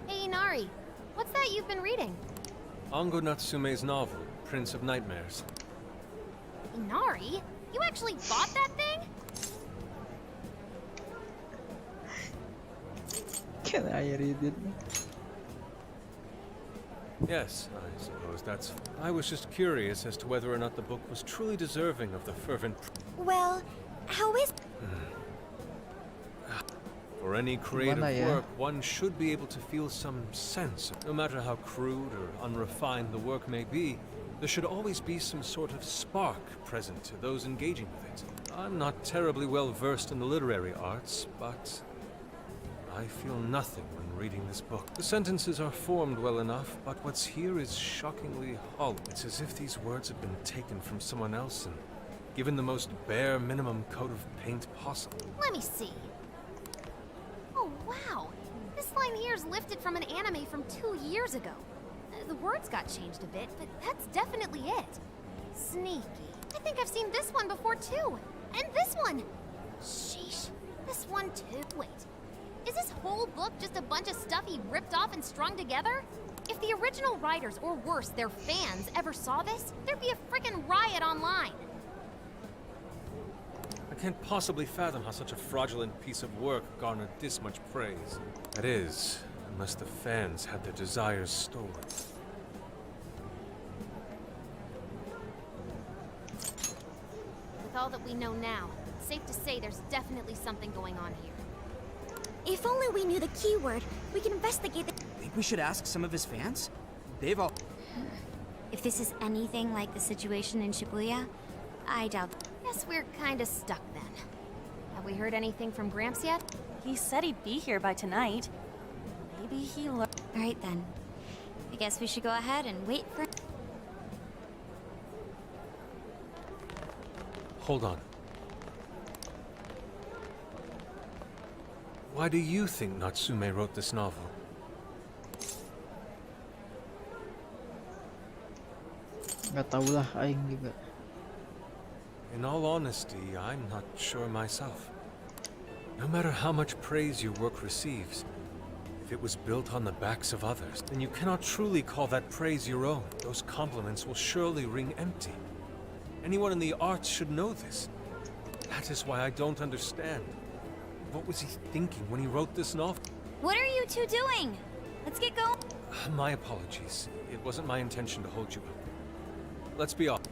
Hey, Inari, what's that you've been reading? Ango Natsume's novel, Prince of Nightmares. Inari? You actually bought that thing? Can I read it? Yes, I suppose that's... I was just curious as to whether or not the book was truly deserving of the fervent... well, how is For any creative Gimana ya? work, one should be able to feel some sense. No matter how crude or unrefined the work may be, there should always be some sort of spark present to those engaging with it. I'm not terribly well versed in the literary arts, but I feel nothing when reading this book. The sentences are formed well enough, but what's here is shockingly hollow. It's as if these words have been taken from someone else and given the most bare minimum coat of paint possible. Let me see. Oh, wow. This line here is lifted from an anime from 2 years ago. The words got changed a bit, but that's definitely it. Sneaky. I think I've seen this one before, too. And this one. Sheesh. This one, too. Wait. Is this whole book just a bunch of stuff he ripped off and strung together? If the original writers, or worse, their fans, ever saw this, there'd be a frickin' riot online. I can't possibly fathom how such a fraudulent piece of work garnered this much praise. That is, unless the fans had their desires stolen. With all that we know now, it's safe to say there's definitely something going on here. if only we knew the keyword, we can investigate the Think we should ask some of his fans? They've all... If this is anything like the situation in Shibuya, I doubt. Guess we're kinda stuck then. Have we heard anything from Gramps yet? He said he'd be here by tonight. Maybe he learned. All right then. I guess we should go ahead and wait for. Hold on. Why do you think Natsume wrote this novel? Nggak tahu lah, Aing juga. In all honesty, I'm not sure myself. No matter how much praise your work receives, if it was built on the backs of others, then you cannot truly call that praise your own. Those compliments will surely ring empty. Anyone in the arts should know this. That is why I don't understand. What was he thinking when he wrote this novel? What are you two doing? Let's get going. My apologies. It wasn't my intention to hold you up. Let's be off.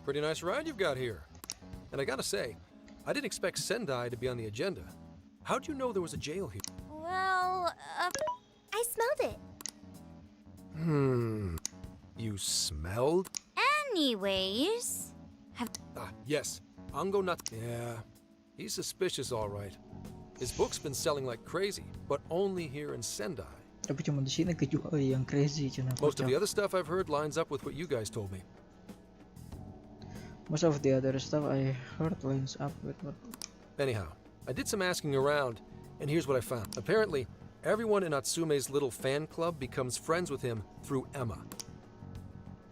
Pretty nice ride you've got here. And I gotta say, I didn't expect Sendai to be on the agenda. How'd you know there was a jail here? Well, I smelled it. You smelled? Anyways, Ah, yes. Ango Nat. Yeah, he's suspicious, all right. His book's been selling like crazy, but only here in Sendai. Tapi cuma di sini kejual yang crazy cina Most of kocak. the other stuff I've heard lines up with what you guys told me. Most of the other stuff I heard lines up with what. Anyhow, I did some asking around, and here's what I found. Apparently, everyone in Natsume's little fan club becomes friends with him through Emma.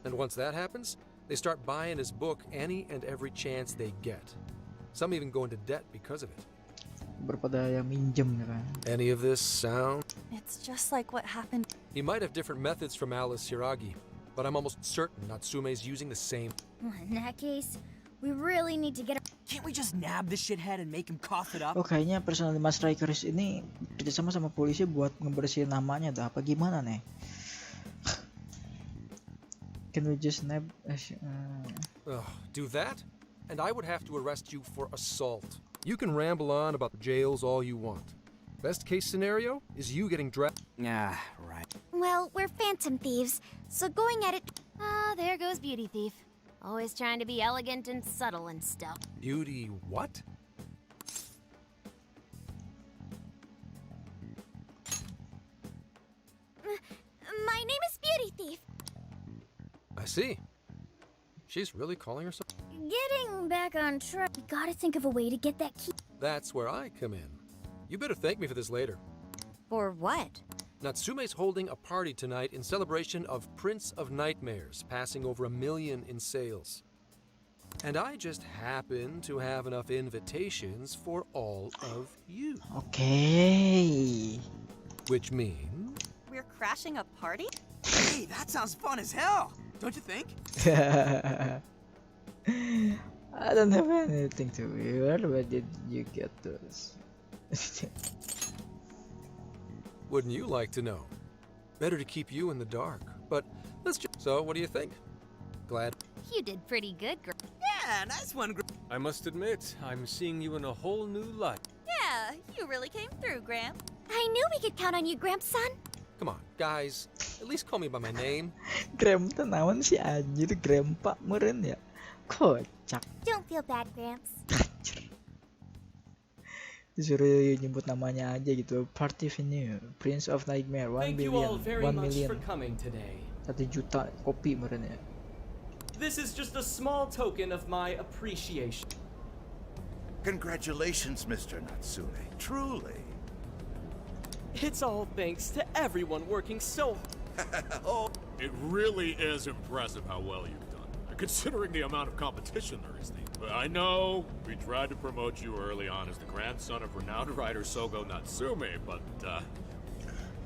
And once that happens, they start buying his book any and every chance they get. Some even go into debt because of it. Berpada yang minjem ya kan. Any of this sound? It's just like what happened. He might have different methods from Alice Hiragi, but I'm almost certain Natsume's using the same. In that case, we really need to get. Can't we just nab the shithead and make him cough it up? Oh kayaknya personal 5 strikers ini kerjasama sama polisi buat ngebersihin namanya dah apa gimana nih? Can we just nab? Do that? And I would have to arrest you for assault. You can ramble on about jails all you want. Best case scenario is you getting dragged. Ah, right. Well, we're phantom thieves, so going at it. Ah, there goes Beauty Thief. Always trying to be elegant and subtle and stuff. Beauty what? My name is Beauty Thief. I see. She's really calling herself. Getting back on track. We gotta think of a way to get that key. That's where I come in. You better thank me for this later. For what? Natsume's holding a party tonight in celebration of Prince of Nightmares passing over 1 million in sales. And I just happen to have enough invitations for all of you. Okay. Which means... We're crashing a party? Hey, that sounds fun as hell, don't you think? I don't have anything to wear. Where did you get those? Wouldn't you like to know? Better to keep you in the dark. But let's just... So, what do you think? Glad... You did pretty good, girl. Yeah, nice one. I must admit, I'm seeing you in a whole new light. Yeah, you really came through, Gramp. I knew we could count on you, Gramp-son. Come on, guys. At least call me by my name. Gram naon si anjir Grandpa meren ya. Kocak. Don't feel bad, Gramps. Disuruh nyebut namanya aja gitu. Party venue, Prince of Nightmare, 1 Thank you all million, very 1 much million, for coming today. 1 juta kopi meren ya. This is just a small token of my appreciation. Congratulations, Mr. Natsume. Truly. It's all thanks to everyone working so Oh, It really is impressive how well you've done, considering the amount of competition there is. I know we tried to promote you early on as the grandson of renowned writer Sogo Natsume, but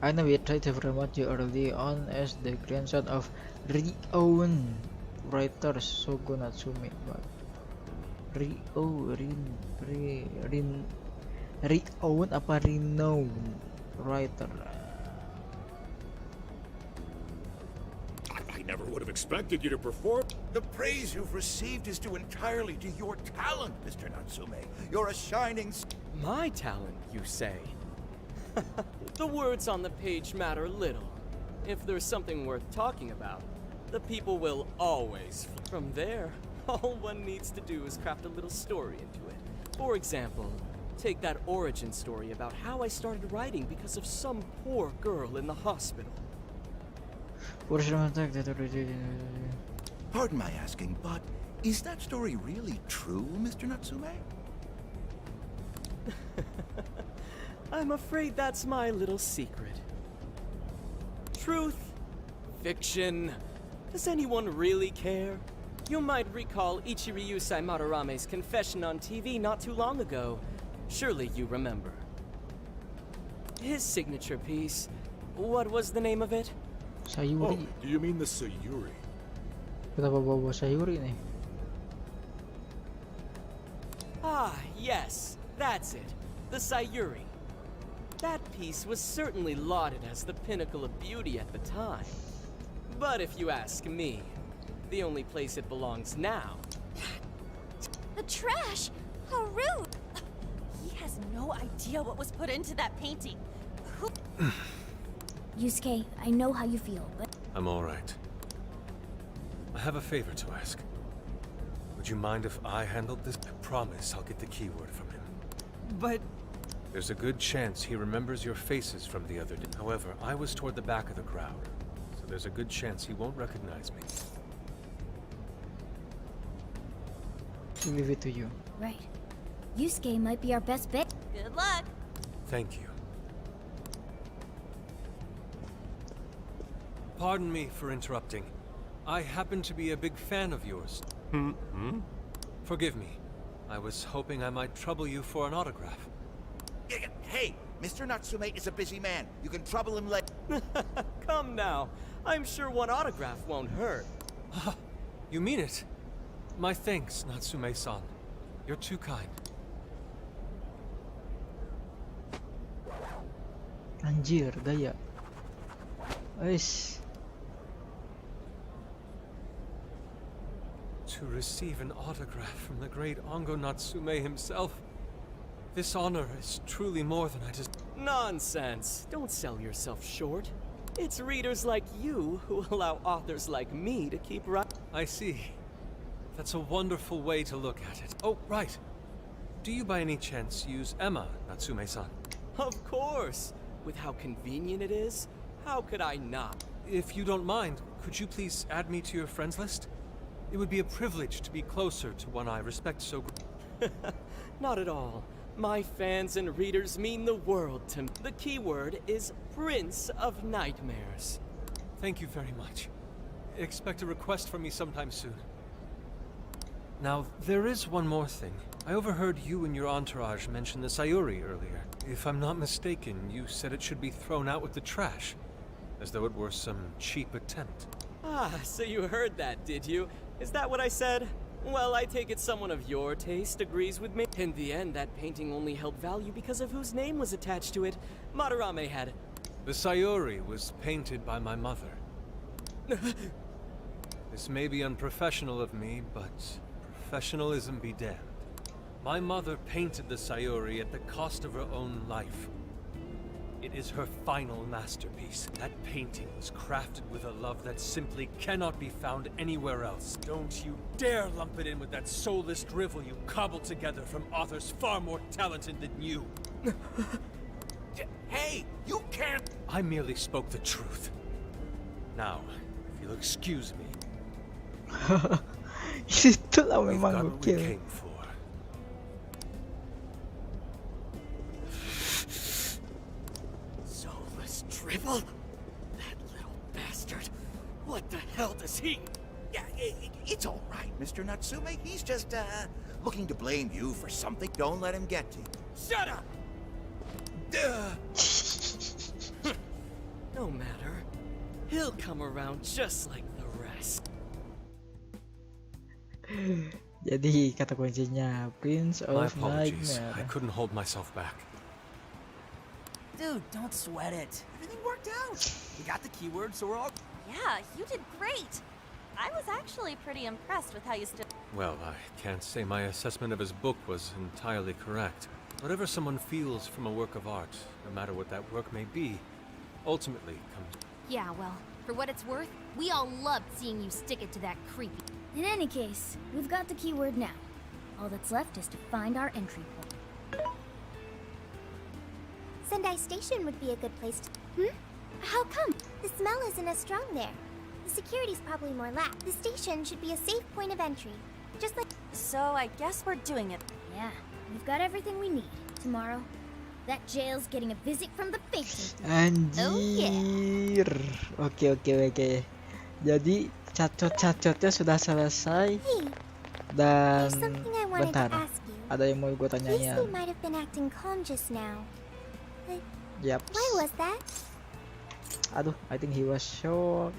I know we tried to promote you early on as the grandson of renowned writer Sogo Natsume, but renowned apa renowned writer? I never would have expected you to perform. the praise you've received is due entirely to your talent, Mr. Natsume. You're a shining... My talent, you say? The words on the page matter little. If there's something worth talking about, the people will always. From there, all one needs to do is craft a little story into it. For example, take that origin story about how I started writing because of some poor girl in the hospital. Pardon my asking, but is that story really true, Mr. Natsume? I'm afraid that's my little secret. Truth, fiction, does anyone really care? You might recall Ichiryusai Madarame's confession on TV not too long ago. Surely you remember. His signature piece, what was the name of it? Sayuri. Oh, do you mean the Sayuri? Kenapa bawa sayuri nih? Ah, yes, that's it. The Sayuri. That piece was certainly lauded as the pinnacle of beauty at the time. But if you ask me, the only place it belongs now... The trash! How rude! He has no idea what was put into that painting. Yusuke, I know how you feel, but I'm all right. I have a favor to ask. Would you mind if I handled this? I promise I'll get the keyword from him. But There's a good chance he remembers your faces from the other day. However, I was toward the back of the crowd, so there's a good chance he won't recognize me. We leave it to you. Right. Yusuke might be our best bet. Good luck. Thank you. Pardon me for interrupting. I happen to be a big fan of yours. Forgive me. I was hoping I might trouble you for an autograph. Hey, Mr. Natsume is a busy man. You can trouble him later. Come now. I'm sure one autograph won't hurt. You mean it? My thanks, Natsume-san. You're too kind. Anjir, gaya. Wes. To receive an autograph from the great Ongo Natsume himself. This honor is truly more than I deserve. Nonsense. Don't sell yourself short. It's readers like you who allow authors like me to keep writing. I see. That's a wonderful way to look at it. Oh, right. Do you by any chance use Emma, Natsume-san? Of course. With how convenient it is, how could I not? If you don't mind, could you please add me to your friends list? It would be a privilege to be closer to one I respect so greatly. Not at all. My fans and readers mean the world to me. The keyword is Prince of Nightmares. Thank you very much. Expect a request from me sometime soon. Now, there is one more thing. I overheard you and your entourage mention the Sayuri earlier. If I'm not mistaken, you said it should be thrown out with the trash, as though it were some cheap attempt. Ah, so you heard that, did you? Is that what I said? Well, I take it someone of your taste agrees with me. In the end, that painting only held value because of whose name was attached to it. Madarame had... The Sayuri was painted by my mother. This may be unprofessional of me, but professionalism be damned. My mother painted the Sayuri at the cost of her own life. It is her final masterpiece. That painting was crafted with a love that simply cannot be found anywhere else. Don't you dare lump it in with that soulless drivel you cobbled together from authors far more talented than you. Hey, you can't... I merely spoke the truth. Now, if you'll excuse me. Itulah We've memang got what we gokil. came for. Soulless drivel? That little bastard. What the hell does he... Yeah, it's all right, Mr. Natsume. He's just, looking to blame you for something. Don't let him get to you. Shut up! No matter. He'll come around just like the rest. Jadi kata kuncinya Prince My of apologies. I Nightmare. couldn't hold myself back. Dude, don't sweat it. Everything worked out. We got the keyword, so we're all... Yeah, you did great. I was actually pretty impressed with how you stood. Well, I can't say my assessment of his book was entirely correct. Whatever someone feels from a work of art, no matter what that work may be, ultimately comes... Yeah, well, for what it's worth, we all loved seeing you stick it to that creepy. In any case, we've got the keyword now. All that's left is to find our entry point. Sendai Station would be a good place to... How come? The smell isn't as strong there. The security's probably more lax. The station should be a safe point of entry. Just like... So I guess we're doing it. Yeah, we've got everything we need. Tomorrow, that jail's getting a visit from the faithful. Anjir. Oke. Jadi cacot-cacotnya sudah selesai. Dan there's something I wanted bentar. to ask you. Ada yang mau gue tanyain. Yusuke might have been acting calm just now. But Yap. why was that? Aduh, I think he was shocked.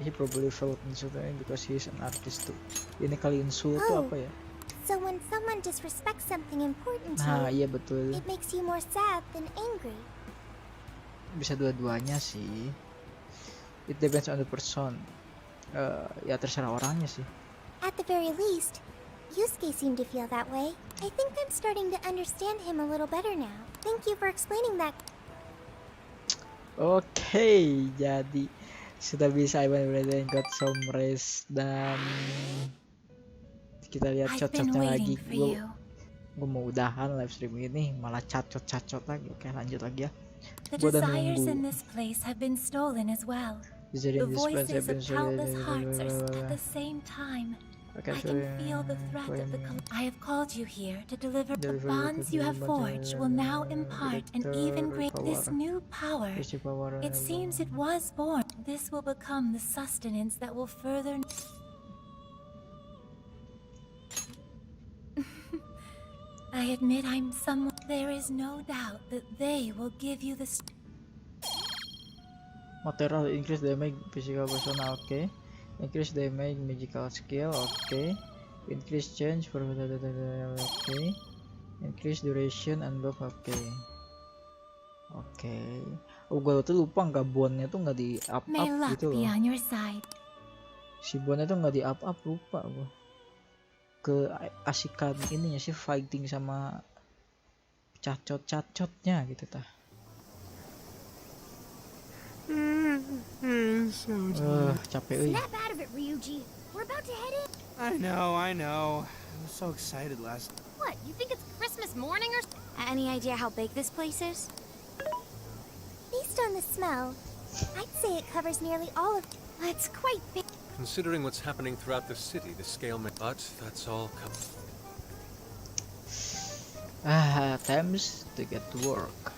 He probably felt insulted because he's an artist too. Ini kali insult tuh apa ya? So when someone disrespects something important to Nah, you, iya betul. it makes you more sad than angry. Bisa dua-duanya sih. It depends on the person. Ya terserah orangnya sih. At the very least, Yusuke seemed to feel that way. I think I'm starting to understand him a little better now. Thank you for explaining that. Oke, jadi sudah bisa Ivan Brother got some rest dan kita lihat I've been cocoknya waiting lagi. for you. Gue mau udahan live stream ini malah cacot lagi. Oke, lanjut lagi ya. The Gua udah desires nunggu. in this place have been stolen as well. Jadi The this place have voices been of countless hearts are at the same time. Okay, I can feel the threat of the I have called you here to deliver the bonds you have forged will now impart an even greater this new power. It seems it was born. This will become the sustenance that will further I admit I'm someone. There is no doubt that they will give you the material increase damage physical persona. Oke. Increase damage magical skill. Oke. Increase change for oke. Increase duration unlock. Oke. Oh, gue tuh lupa nggak bonnya tuh nggak di up gitu loh. Si bonnya tuh nggak di up lupa gue. Keasikan ininya sih fighting sama cacotnya gitu tah. Capek euy. Snap out of it, Ryuji. We're about to head in. I know. I was so excited last. What, you think it's Christmas morning or Any idea how big this place is? Based on the smell, I'd say it covers nearly all of it. It's quite big. Considering what's happening throughout the city, the scale may... But that's all Times to get to work.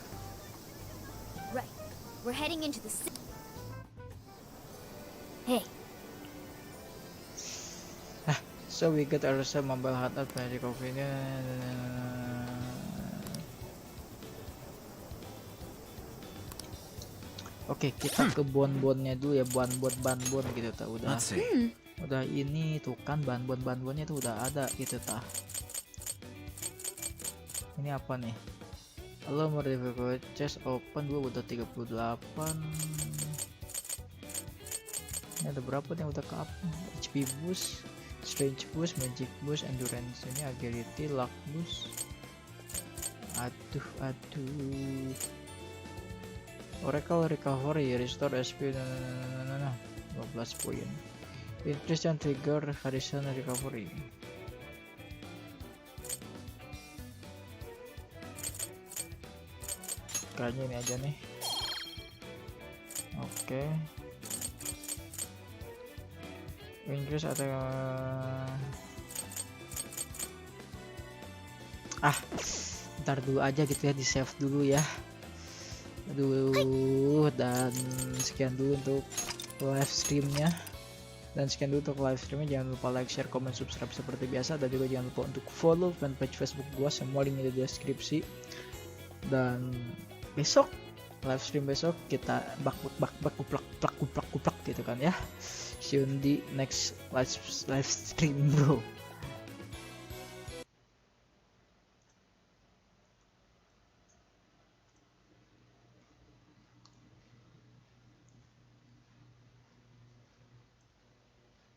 Right. We're heading into the city. Hey. So we get ourselves mobile hut at magic coffee. Oke, kita ke bon-bonnya dulu ya, ban gitu ta udah. Udah ini tuh kan ban-bonnya tuh udah ada gitu ta. Ini apa nih? Halo, mau difficult chest open dulu udah 38. Ini ada berapa nih udah ke up? HP boost, strength boost, magic boost, endurance ini agility, luck boost. Aduh. Oracle recovery, restore SP, 12 poin. Increase and trigger Harrison recovery. Kayaknya ini aja nih. Oke. Increase atau ntar dulu aja gitu ya, di save dulu ya. Aduh, dan sekian dulu untuk live streamnya. Jangan lupa like, share, comment, subscribe seperti biasa, dan juga jangan lupa untuk follow fanpage Facebook gua, semua link di deskripsi. Dan besok live stream besok kita kuplak gitu kan ya. See you di next live stream bro.